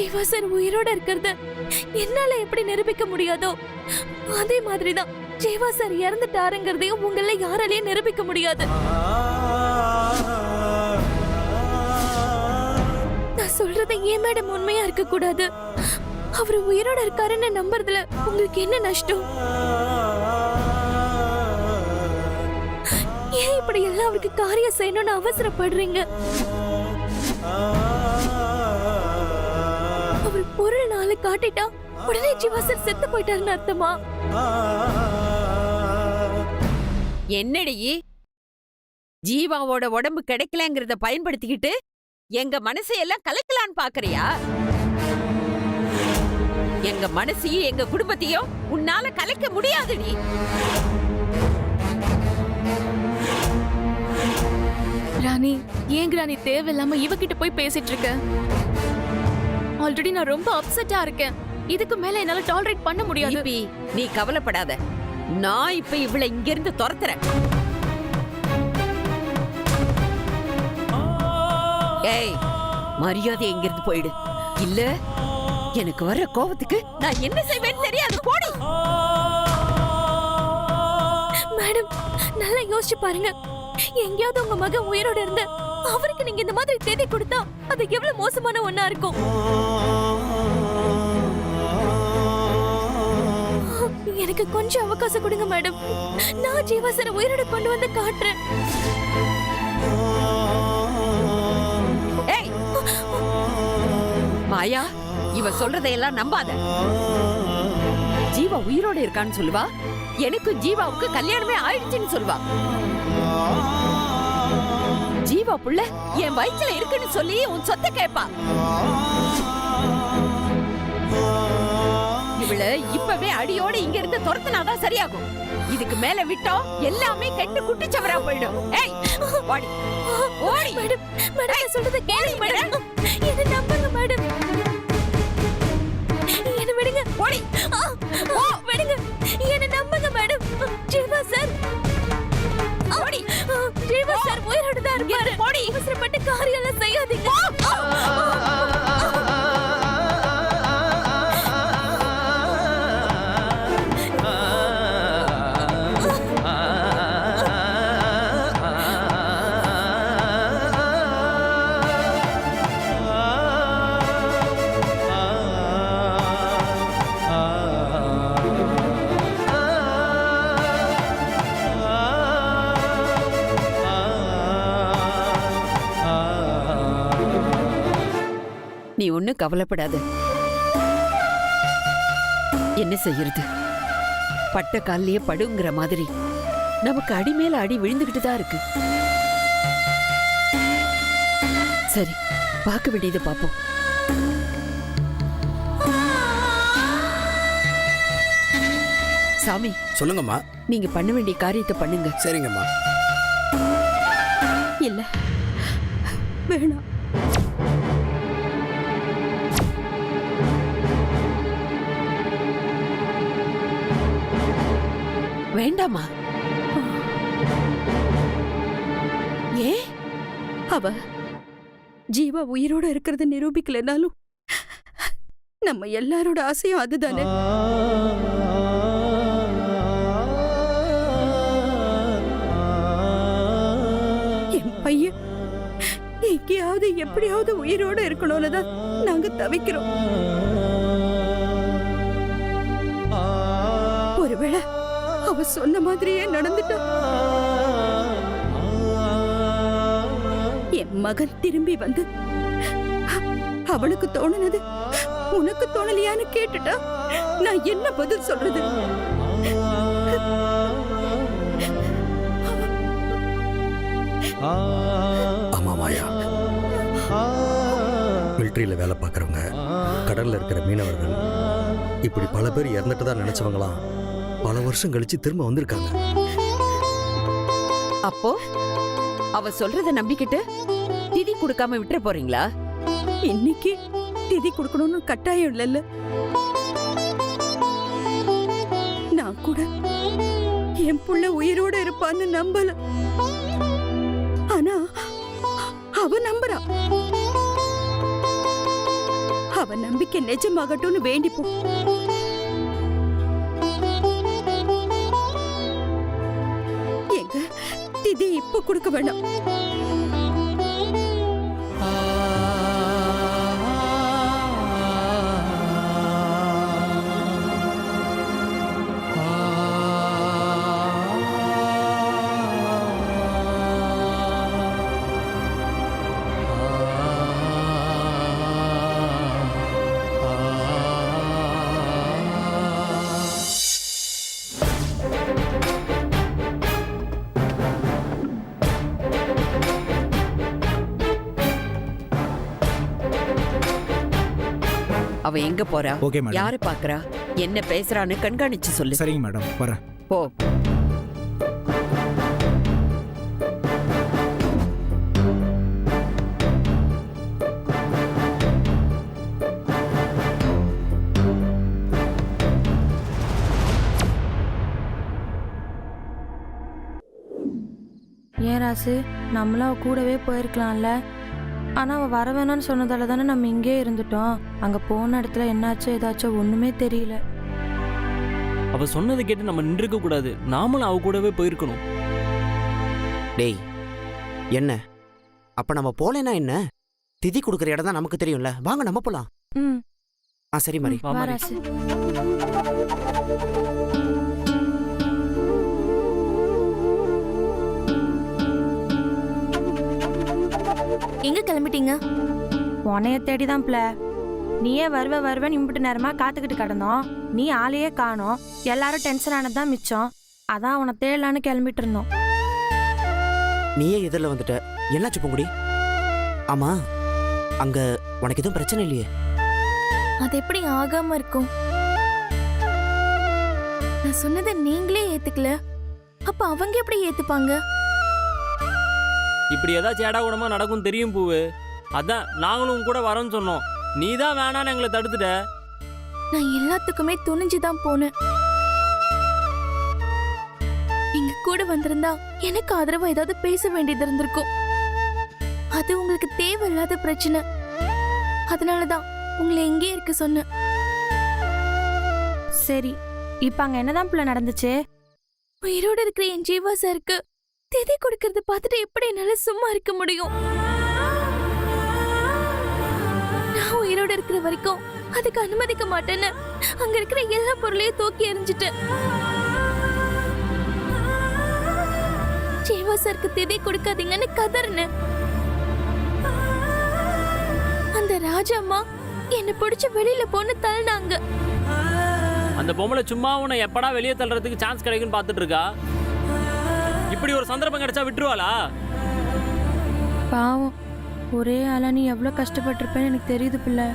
Jeeva sir உயிரோட இருக்கிறது என்னால எப்படி நிரூபிக்க முடியாதோ அதே மாதிரிதான் ஜீவா சார் இறந்துட்டாருங்கிறதையும் உங்கள யாராலையும் நிரூபிக்க முடியாது. நான் சொல்றது ஏன் மேடம் உண்மையா இருக்க கூடாது? அவர் உயிரோட இருக்காருன்னு நம்புறதுல உங்களுக்கு என்ன நஷ்டம்? ஏன் இப்படி எல்லாம் அவருக்கு காரியம் செய்யணும்னு அவசரப்படுறீங்க? அவர் பொருள் நாளை காட்டிட்டா உடனே ஜீவா சார் செத்து போயிட்டாருன்னு அர்த்தமா? என்னடி ஜீவாவோட உடம்பு கிடைக்கலங்கிறத பயன்படுத்திக்கிட்டு எங்க மனசையெல்லாம் கலைக்கலான்னு பாக்குறியா? எங்க மனசையும் எங்க குடும்பத்தையும் உன்னால கலைக்க முடியாதுடி. ராணி, ஏன் ராணி தேவையில்லாம இவகிட்ட போய் பேசிட்டு இருக்க? ஆல்ரெடி நான் ரொம்ப அப்செட்டா இருக்கேன். இதுக்கு மேல என்னால டாலரேட் பண்ண முடியாது. நீ கவலைப்படாத, நான் இப்ப இவளை இங்க இருந்து துரத்துறேன். ஏய், மரியாதை எங்க இருந்து போயிடு, இல்ல எனக்கு வர கோபத்துக்கு நான் என்ன செய்வேன்னு தெரியாது. போடி. மேடம், நல்லா யோசிச்சு பாருங்க. எங்கேயாவது உங்க மகன் உயிரோட இருந்து அவருக்கு நீங்க இந்த மாதிரி தேதி கொடுத்தா அது எவ்வளவு மோசமான ஒண்ணா இருக்கும். எனக்கு கொஞ்சம் அவகாசம் கொடுங்க மேடம். நான் ஜீவா சார் உயிரோட கொண்டு வந்து காட்டுறேன். ஏய் மாயா, இவ சொல்றதையெல்லாம் நம்பாத. ஜீவா உயிரோட இருக்கான்னு சொல்லுவா, எனக்கு ஜீவாவுக்கு கல்யாணமே ஆயிடுச்சுன்னு சொல்லுவா. ஜீவா புள்ள என் வயிற்றுல இருக்குன்னு சொல்லி உன் சொத்தை கேட்பா. இவள இப்பவே அடியோட இங்க இருந்து துரத்துனாதான் சரியாகும். இதுக்கு மேல விட்டோம் எல்லாமே கெட்டு குட்டிச்சவரா போயிடும். ஏய் ஓடி ஓடி. மேடம், மேடம் சொல்றத கேளுங்க மேடம். என்ன நம்புங்க மேடம். என்ன விடுங்க. ஓடி. ஓ விடுங்க. என்ன நம்புங்க மேடம். ஜீவா சார் ஓடி. ஜீவா சார் உயிரோட தான் இருப்பாரு. ஓடி. அவசரப்பட்டு காரியெல்லாம் செய்யாதீங்க. நீ ஒண்ணு கவலைப்படாத. என்ன செய்யறது, பட்ட கால்லயே படுங்கிற மாதிரி நமக்கு அடி மேல அடி விழுந்துகிட்டு தான் இருக்கு. சரி, பார்க்க வேண்டியது பாப்போம். சாமி சொல்லுங்கம்மா. நீங்க பண்ண வேண்டிய காரியத்தை பண்ணுங்க. சரிங்கம்மா. இல்ல வேணாம். வேண்டாமா? ஏ? அவ ஜீவா உயிரோட இருக்கிறத நிரூபிக்கலனாலும் நம்ம எல்லாரோட ஆசையும் அதுதானே. என் பையன் எங்கேயாவது எப்படியாவது உயிரோட இருக்கணும்னு தான் நாங்க தவிக்கிறோம். ஒருவேளை அவ சொன்ன மாதிரியே நடந்துட்டா என் மகன் திரும்பி வந்து அவளுக்கு தோணுனது உனக்கு தோணலையான்னு கேட்டுட்டா நான் என்ன பதில் சொல்றது? ஆமா மாயா, மிலிட்டரியில வேலை பார்க்கறவங்க, கடல்ல இருக்கிற மீனவர்கள், இப்படி பல பேர் இறந்துட்டு தான் நினைச்சவங்களாம் பல வருஷம் கழிச்சு திரும்ப வந்திருக்காங்க. அப்போ அவ சொல்றத நம்பிக்கிட்டு திதி கொடுக்காம விட்டுற போறீங்களா? இன்னைக்கு திதி கொடுக்கணும்னு கட்டாயம் இல்லைல்ல. நான் கூட என் புள்ள உயிரோட இருப்பான்னு நம்பல. ஆனா அவ நம்புறா. அவன் நம்பிக்கை நிஜமாகட்டும்னு வேண்டிப்போம். எங்க திதி இப்ப கொடுக்க வேண்டாம். அவ எங்க போறா? Okay madam. யாரு பாக்குறா? என்ன பேசுறான்னு கண்காணிச்சு சொல்லு. சரிங்க மேடம், வரேன். போ. ஏன் ராசு, நம்மளும் அவ கூடவே போயிருக்கலாம்ல. ஆனா அவ வர வேணாம்னு சொன்னதால தானே நம்ம இங்கே இருந்துட்டோம். அங்க போன இடத்துல என்னாச்சோ ஏதாச்சோ ஒண்ணுமே தெரியல. அவ சொன்னதை கேட்டு நம்ம நின்றுக்க கூடாது. நாமளும் அவ கூடவே போயிருக்கணும். டேய், என்ன அப்ப நம்ம போலேனா என்ன? திதி கொடுக்குற இடம் தான் நமக்கு தெரியும்ல. வாங்க நம்ம போலாம். ம், சரி மாதிரி. வா வா மாரி. ராசு. எங்க கிளம்பிட்டீங்க? உன்னைய தேடிதான் பிள்ள. நீயே வருவேன்னு இம்பிட்டு நேரமா காத்துக்கிட்டு கிடந்தோம். நீ ஆளையே காணோம். எல்லாரும் டென்ஷன் ஆனதுதான் மிச்சம். அதான் உன்னை தேடலான்னு கிளம்பிட்டு இருந்தோம். நீயே எதிரில் வந்துட்ட. என்னாச்சு பூங்குடி? ஆமா, அங்க உனக்கு எதுவும் பிரச்சனை இல்லையே? அது எப்படி ஆகாம இருக்கும்? நான் சொன்னதை நீங்களே ஏத்துக்கல, அப்ப அவங்க எப்படி ஏத்துப்பாங்க? இப்படி ஏதாச்சும் ஏடாகுடமா நடக்கும் தெரியும் பூவு. அதான் நாங்களும் உன் கூட வரோன்னு சொன்னோம். நீ தான் வேணான்னு எங்களை தடுத்துட்ட. நான் எல்லாத்துக்குமே துணிஞ்சுதான் போனேன். நீங்க கூட வந்திருந்தா எனக்கு ஆதரவா ஏதாவது பேச வேண்டியது இருந்திருக்கும். அது உங்களுக்கு தேவையில்லாத பிரச்சனை. அதனாலதான் உங்களை எங்கே இருக்க சொன்னேன். சரி, இப்ப அங்க என்னதான் பிள்ளை நடந்துச்சு? உயிரோட இருக்கிற என் ஜீவா சாருக்கு திதி கொடுக்கறத பார்த்துட்டு எப்படி என்னால சும்மா இருக்க முடியும்? நான் உயிரோட இருக்கிற வரைக்கும் அதுக்கு அனுமதிக்க மாட்டேன்னு அங்க இருக்கிற எல்லா பொருளையும் தூக்கி எறிஞ்சிட்டேன். ஜீவா சாருக்கு திதி கொடுக்காதீங்கன்னு கதறினேன். அந்த ராஜாம்மா என்ன பிடிச்சு வெளியில போன்னு தள்ளினாங்க. அந்த பொம்பளை சும்மா உன்னை எப்படா வெளியே தள்ளுறதுக்கு சான்ஸ் கிடைக்குன்னு பார்த்துட்டு இருக்கா. இப்படி ஒரு சந்தர்ப்பம் கிடைச்சா விட்டுருவாளா? பாவம், ஒரே ஆளா நீ எவ்வளவு கஷ்டப்பட்டிருப்பேன்னு எனக்கு தெரியுது பிள்ளை.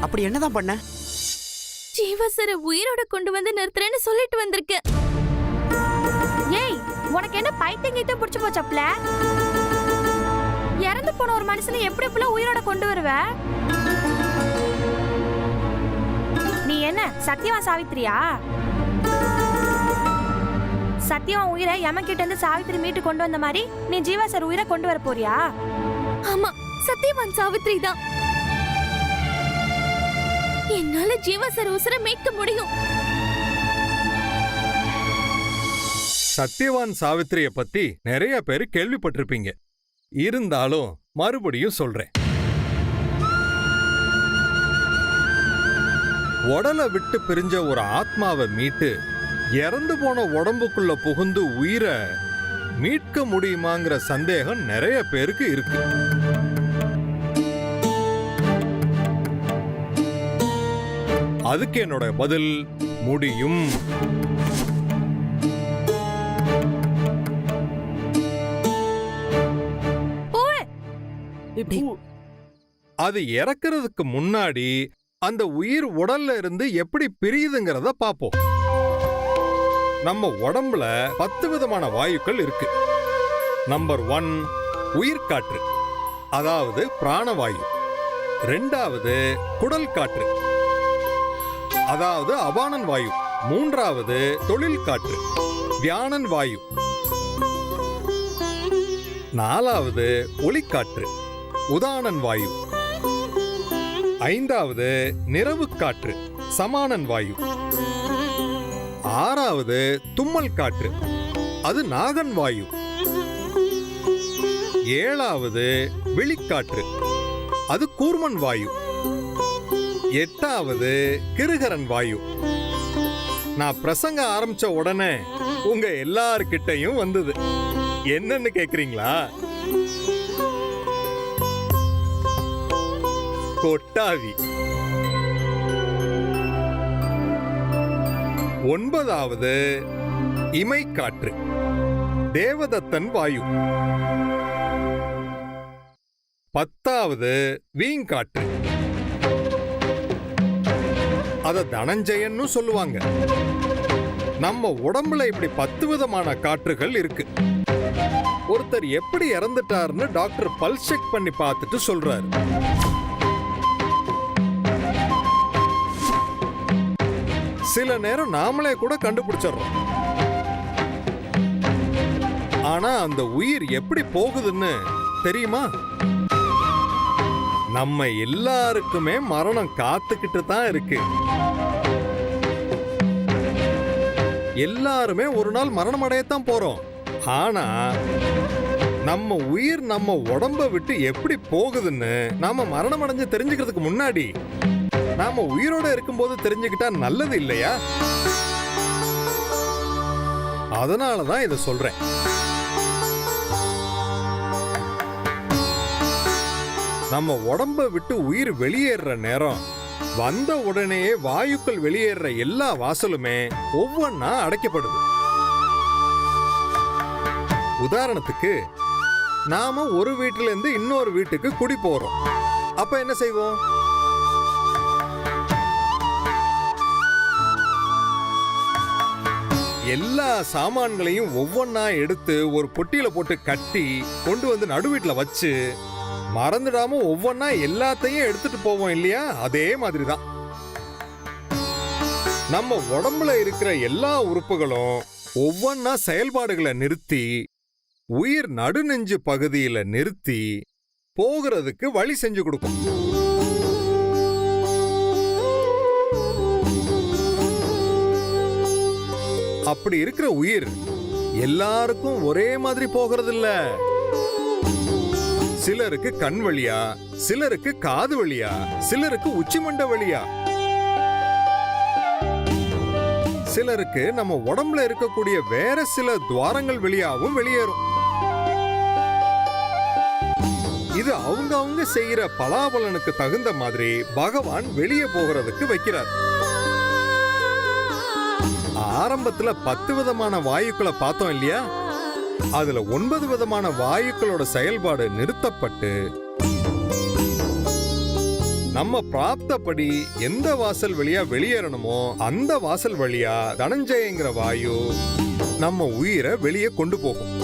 அப்படி என்னதான் பண்ண? ஜீவா சார உயிரோட கொண்டு வந்து நிறுத்துறேன்னு சொல்லிட்டு வந்திருக்கேன். ஏய், உனக்கு என்ன பைத்தியம் கீத்தம் பிடிச்சு போச்சப்ல? இறந்து போன ஒரு மனுஷனை எப்படி இப்ப உயிரோட கொண்டு வருவ? நீ என்ன சத்தியமா சாவித்திரியா? சத்தியமா உயிரை யமகிட்ட இருந்து சாவித்திரி மீட்டு கொண்டு வந்த மாதிரி நீ ஜீவா சார் உயிரை கொண்டு வர போறியா? ஆமா, சத்தியவான் சாவித்திரி தான். என்னால ஜீவா சார் உயிரை மீட்க முடியும். சத்தியவான் சாவித்திரிய பத்தி நிறைய பேர் கேள்விப்பட்டிருப்பீங்க. இருந்தாலும் மறுபடியும் சொல்றேன். உடலை விட்டு பிரிஞ்ச ஒரு ஆத்மாவை மீட்டு இறந்து போன உடம்புக்குள்ள புகுந்து உயிரை மீட்க முடியுமாங்கிற சந்தேகம் நிறைய பேருக்கு இருக்கு. அதுக்கு என்னோட பதில் முடியும். அது இறக்குறதுக்கு முன்னாடி அந்த உயிர் உடல்ல இருந்து எப்படி பிரியுதுங்கிறத பாப்போம். நம்ம உடம்புல 10 விதமான வாயுக்கள் இருக்கு. நம்பர் 1 உயிர்காற்று, அதாவது பிராணவாயு. 2வது குடல் காற்று, அதாவது அபானன் வாயு. 3வது தொழில் காற்று, வியானன் வாயு. 4வது ஒளிக்காற்று, உதானன் வாயு. 5வது நிறவு காற்று, சமானன் வாயு. 6வது தும்மல் காற்று, அது நாகன் வாயு. 7வது வெளிக்காற்று, அது கூர்மன் வாயு. 8வது கிருகரன் வாயு. நான் பிரசங்க ஆரம்பிச்ச உடனே உங்க எல்லார்கிட்டையும் வந்தது. என்னன்னு கேக்குறீங்களா? கொட்டாவி. 9வது இமைக்காற்று, தேவதத்தன் வாயு. 10வது வீங்காற்று, அத தனஞ்சயன்னு சொல்லுவாங்க. நம்ம உடம்புல இப்படி 10 விதமான காற்றுகள் இருக்கு. ஒருத்தர் எப்படி இறந்துட்டாருன்னு டாக்டர் பல்ஸ் செக் பண்ணி பார்த்துட்டு சொல்றாரு. சில நேரம் நாமளே கூட கண்டுபிடிச்சிடறோம். ஆனா அந்த உயிர் எப்படி போகுதுன்னு தெரியுமா? நம்ம எல்லாருக்குமே மரணம் காத்துக்கிட்டு தான் இருக்கு. எல்லாருமே ஒரு நாள் மரணம் அடையத்தான் போறோம். ஆனா நம்ம உயிர் நம்ம உடம்ப விட்டு எப்படி போகுதுன்னு நாம மரணம் அடைஞ்சு தெரிஞ்சுக்கிறதுக்கு முன்னாடி நாம உயிரோட இருக்கும்போது தெரிஞ்சுக்கிட்டா நல்லது இல்லையா? அதனாலதான் இத சொல்றேன். நம்ம உடம்ப விட்டு உயிர் வெளியேற நேரம் வந்த உடனே வாயுக்கள் வெளியேற எல்லா வாசலுமே ஒவ்வொன்னா அடைக்கப்படுது. உதாரணத்துக்கு நாம ஒரு வீட்டுல இருந்து இன்னொரு வீட்டுக்கு குடி போறோம். அப்ப என்ன செய்வோம்? எல்லா சாமான்களையும் ஒவ்வொன்னா எடுத்து ஒரு பொட்டியில போட்டு கட்டி கொண்டு வந்து நடுவீட்டுல வச்சு மறந்துடாம ஒவ்வொன்னா எல்லாத்தையும் எடுத்துட்டு போவோம் இல்லையா? அதே மாதிரிதான் நம்ம உடம்புல இருக்கிற எல்லா உறுப்புகளும் ஒவ்வொன்னா செயல்பாடுகளை நிறுத்தி உயிர் நடுநெஞ்சு பகுதியில நிறுத்தி போகிறதுக்கு வழி செஞ்சு கொடுக்கும். அப்படி இருக்கிற உயிர் எல்லாருக்கும் ஒரே மாதிரி போகிறது இல்ல. சிலருக்கு கண் வழியா, சிலருக்கு காது வழியா, சிலருக்கு உச்சிமண்ட வழியா, சிலருக்கு நம்ம உடம்புல இருக்கக்கூடிய வேற சில துவாரங்கள் வழியாவும் வெளியேறும். இது அவங்க செய்யற பலாபலனுக்கு தகுந்த மாதிரி பகவான் வெளியே போகிறதுக்கு வைக்கிறார். ஆரம்பத்துல 10 விதமான வாயுக்களை பார்த்தோம் இல்லையா? அதுல 9 விதமான வாயுக்களோட செயல்பாடு நிறுத்தப்பட்டு நம்ம பிராப்தப்படி எந்த வாசல் வழியா வெளியேறணுமோ அந்த வாசல் வழியா தனஞ்சயங்கிற வாயு நம்ம உயிரை வெளியே கொண்டு போகும்.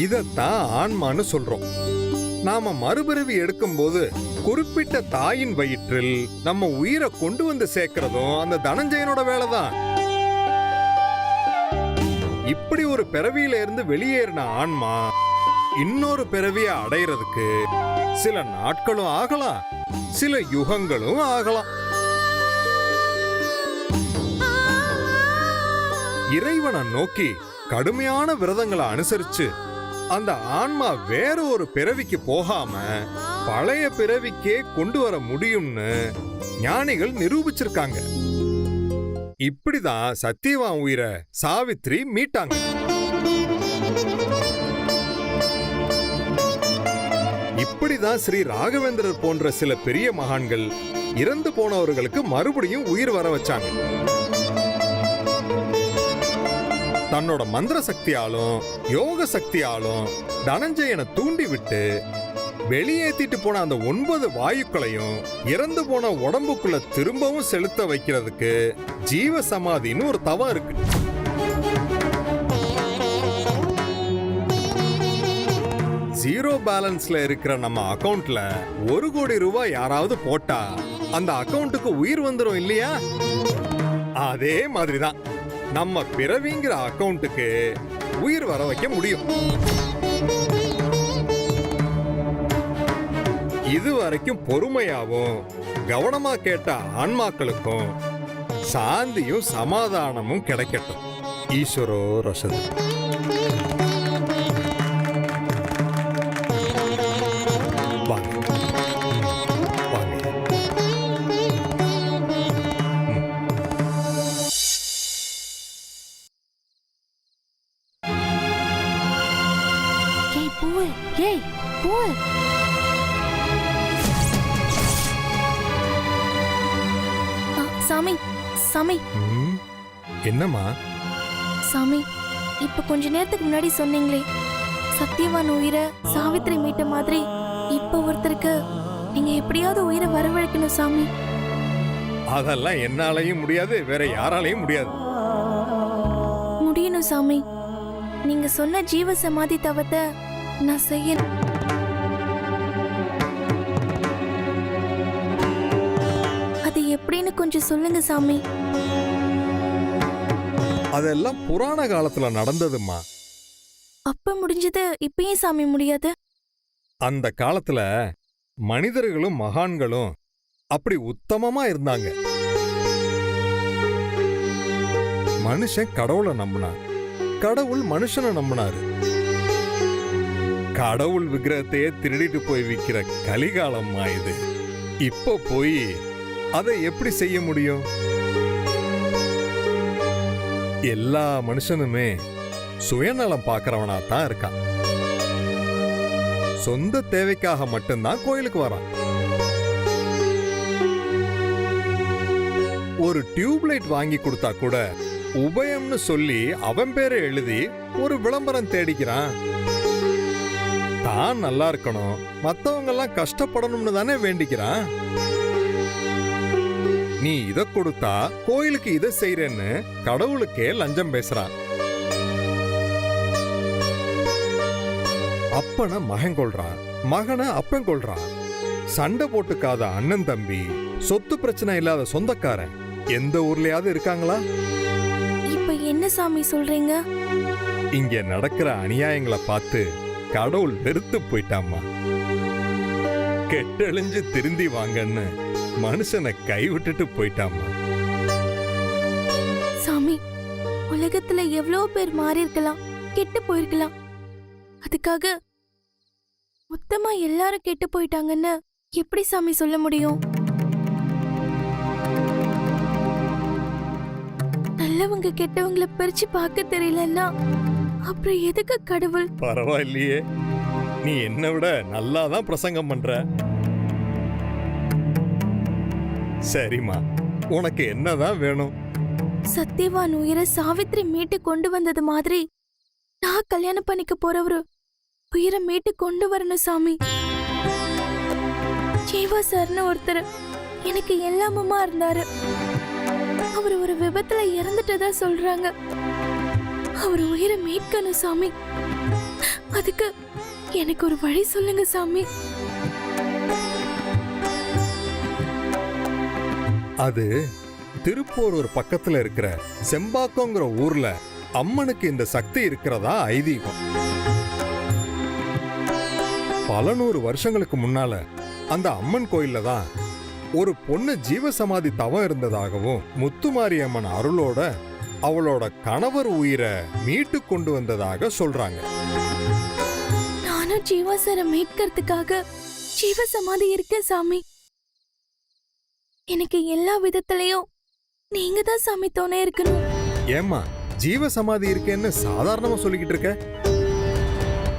இதத்தான் ஆன்மான்னு சொல்றோம். நாம மறுபிறவி எடுக்கும்போது குறிப்பிட்ட தாயின் வயிற்றில் நம்ம உயிரை கொண்டு வந்து சேர்க்கிறதும் அந்த தனஞ்சயனோட வேலைதான். இப்படி ஒரு பிறவியில இருந்து வெளியேறின ஆன்மா இன்னொரு பிறவியை அடையிறதுக்கு சில நாட்களும் ஆகலாம், சில யுகங்களும் ஆகலாம். இறைவனை நோக்கி கடுமையான விரதங்களை அனுசரிச்சு அந்த ஆன்மா வேற ஒரு பிறவிக்கு போகாம பழைய பிறவிக்கே கொண்டு வர முடியும்னு ஞானிகள் நிரூபிச்சிருக்காங்க. இப்படிதான் சத்தியவான் உயிரை சாவித்ரி மீட்டாங்க. இப்படிதான் ஸ்ரீ ராகவேந்திரர் போன்ற சில பெரிய மகான்கள் இறந்து போனவர்களுக்கு மறுபடியும் உயிர் வர வச்சாங்க. தன்னோட மந்திர சக்தியாலும் யோக சக்தியாலும் தனஞ்சயனை தூண்டி விட்டு வெளியேத்திட்டு போன அந்த 9 வாயுக்களையும் இறந்து போன உடம்புக்குள்ள திரும்பவும் செலுத்த வைக்கிறதுக்கு ஜீவ சமாதின்னு ஒரு தவம் இருக்கு. ஜீரோ பேலன்ஸ்ல இருக்கிற நம்ம அக்கவுண்ட்ல 1 கோடி ரூபாய் யாராவது போட்டா அந்த அக்கவுண்ட்டுக்கு உயிர் வந்துரும் இல்லையா? அதே மாதிரிதான் நம்ம பிறவிங்கிற அக்கவுண்ட்டுக்கு உயிர் வர வைக்க முடியும். இது வரைக்கும் பொறுமையாவும் கவனமா கேட்ட ஆன்மாக்களுக்கும் சாந்தியும் சமாதானமும் கிடைக்கட்டும். ஈஸ்வரோ ரசது. வாங்க வாங்க. ஏய் பூவு, ஏய் பூவு. சாமி சாமி ம், என்னம்மா? சாமி, இப்ப கொஞ்ச நேரத்துக்கு முன்னாடி சொன்னீங்களே சத்தியவான் உயிரை சாவித்திரி மீட்ட மாதிரி இப்ப ஒருத்தருக்கு நீங்க எப்படியாவது உயிரை வரவழைக்கணும் சாமி. அதெல்லாம் என்னாலையும் முடியாது, வேற யாராலையும் முடியாது. முடியணும் சாமி. நீங்க சொன்ன ஜீவ சமாதி தவத்தை நான் செய்யணும். அது எப்படின்னு கொஞ்சம் சொல்லுங்க சாமி. அதெல்லாம் புராண காலத்துல நடந்ததுமா. அப்ப முடிஞ்சது இப்பயும் சாமி முடியாது. அந்த காலத்துல மனிதர்களும் மகான்களும் அப்படி உத்தமமா இருந்தாங்க. மனுஷன் கடவுளை நம்பினான், கடவுள் மனுஷனை நம்பினாரு. கடவுள் விக்கிரகத்தையே திருடிட்டு போய் விக்கிற கலிகாலம்மா இது. இப்ப போய் அதை எப்படி செய்ய முடியும்? எல்லா மனுஷனுமே சுயநலம் பார்க்கறவனா தான் இருக்கான். சொந்த தேவைக்காக மட்டும்தான் கோயிலுக்கு வரான். ஒரு டியூப்லைட் வாங்கி கொடுத்தா கூட உபயம்னு சொல்லி அவன் பேரை எழுதி ஒரு விளம்பரம் தேடிக்கிறான். தான் நல்லா இருக்கணும், மத்தவங்க எல்லாம் கஷ்டப்படணும்னு தானே வேண்டிக்கிறான். நீ இத கொடுத்தா கோயிலுக்கு இதை செய்யறேன்னு கடவுளுக்கே லஞ்சம் பேசுறான். அப்பனை மகன் கொள்றான், மகனை அப்பன் கொள்றான். சண்டை போட்டுக்காத அண்ணன் தம்பி, சொத்து பிரச்சனை இல்லாத சொந்தக்காரன் எந்த ஊர்லயாவது இருக்காங்களா? இப்ப என்ன சாமி சொல்றீங்க? இங்க நடக்கிற அநியாயங்களை பார்த்து கடவுள் வெறுத்து போயிட்டாமா. கெட்டெழிஞ்சு திருந்தி வாங்கன்னு மனுஷனை கைவிட்டுட்டு போயிட்டாமா. சாமி, உலகத்துல எவ்வளவு பேர் மாறி இருக்கலாம், கெட்டு போயிருக்கலாம். அதுக்காக மொத்தமா எல்லாரும் கெட்டு போயிட்டாங்கன்னு எப்படி சாமி சொல்ல முடியும்? நல்லவங்க கெட்டவங்களை பிரிச்சு பார்க்க தெரியலன்னா அப்புறம் எதுக்கு கடவுள்? பரவாயில்லையே, நீ என்னை விட நல்லாதான் பிரசங்கம் பண்ற. சரிம்மா, உனக்கு என்னதான் வேணும்? சத்தியவான் உயிரை சாவித்திரி மீட்டு கொண்டு வந்தது மாதிரி நான் கல்யாணம் பண்ணிக்க போறவரு உயிரை மீட்டு கொண்டு வரணும் சாமி. ஜீவா சார்னு ஒருத்தர் எனக்கு எல்லாமுமா இருந்தாரு. அவர் ஒரு விபத்துல இறந்துட்டதா சொல்றாங்க. அவர் உயிரை மீட்கணும் சாமி. அதுக்கு எனக்கு ஒரு வழி சொல்லுங்க சாமி. அது திருப்போரூர் பக்கத்துல இருக்கிற செம்பாக்கங்கிற ஊர்ல அம்மனுக்கு இந்த சக்தி இருக்கிறதா ஐதீகம். பல நூறு வருஷங்களுக்கு முன்னால அந்த அம்மன் கோயில்ல தான் ஒரு பொண்ணு ஜீவசமாதி தவம் இருந்ததாகவும் முத்துமாரியம்மன் அருளோட அவளோட கணவர் உயிரை மீட்டு கொண்டு வந்ததாக சொல்றாங்க. நானும் ஜீவா சாரை மீட்கிறதுக்காக ஜீவ சமாதி இருக்கேன் சாமி. எனக்கு எல்லா விதத்திலையும் நீங்க தான் சாமி துணை இருக்கணும். ஏம்மா, ஜீவசமாதி இருக்கேன்னு சாதாரணமா சொல்லிக்கிட்டு இருக்க?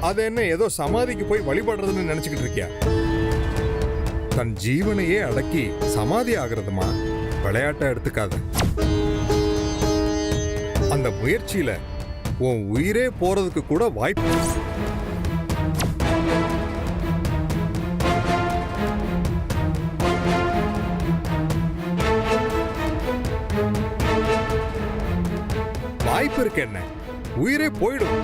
அது என்ன ஏதோ சமாதிக்கு போய் வழிபடுறதுன்னு நினைச்சுக்கிட்டு இருக்கியா? தன் ஜீவனையே அடக்கி சமாதி ஆகிறதுமா, விளையாட்டா எடுத்துக்காத. அந்த முயற்சியில உன் உயிரே போறதுக்கு கூட வாய்ப்பு. வாய்ப்பு இருக்கு, என்ன உயிரே போயிடும்.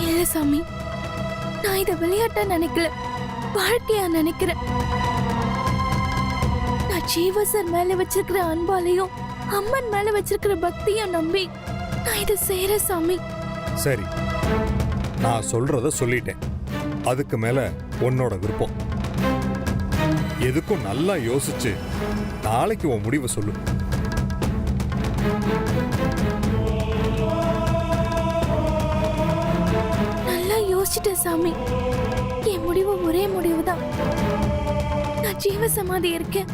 இல்ல சாமி, நான் இத விளையாட்டா நினைக்கல, வாழ்க்கையா நினைக்கிறேன். நான் ஜீவா சார் மேல வச்சிருக்கிற அன்பாலையும் அம்மன் மேல வச்சிருக்கிற பக்தியும் நம்பி நான் இதை செய்யறேன் சாமி. சரி, நான் சொல்றத சொல்லிட்டேன். அதுக்கு மேல உன்னோட விருப்பம். எதுக்கும் நல்லா யோசிச்சு நாளைக்கு உன் முடிவை சொல்லு. நல்லா யோசிச்சிட்டேன் சாமி. என் முடிவு ஒரே முடிவுதான். நான் ஜீவ சமாதி இருக்கேன்.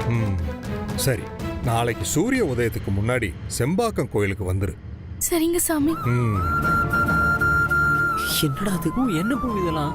ம், சரி, நாளைக்கு சூரிய உதயத்துக்கு முன்னாடி செம்பாக்கம் கோயிலுக்கு வந்துரு. சரிங்க சாமி. ம். என்னடா அது? என்ன பூ இதெல்லாம்?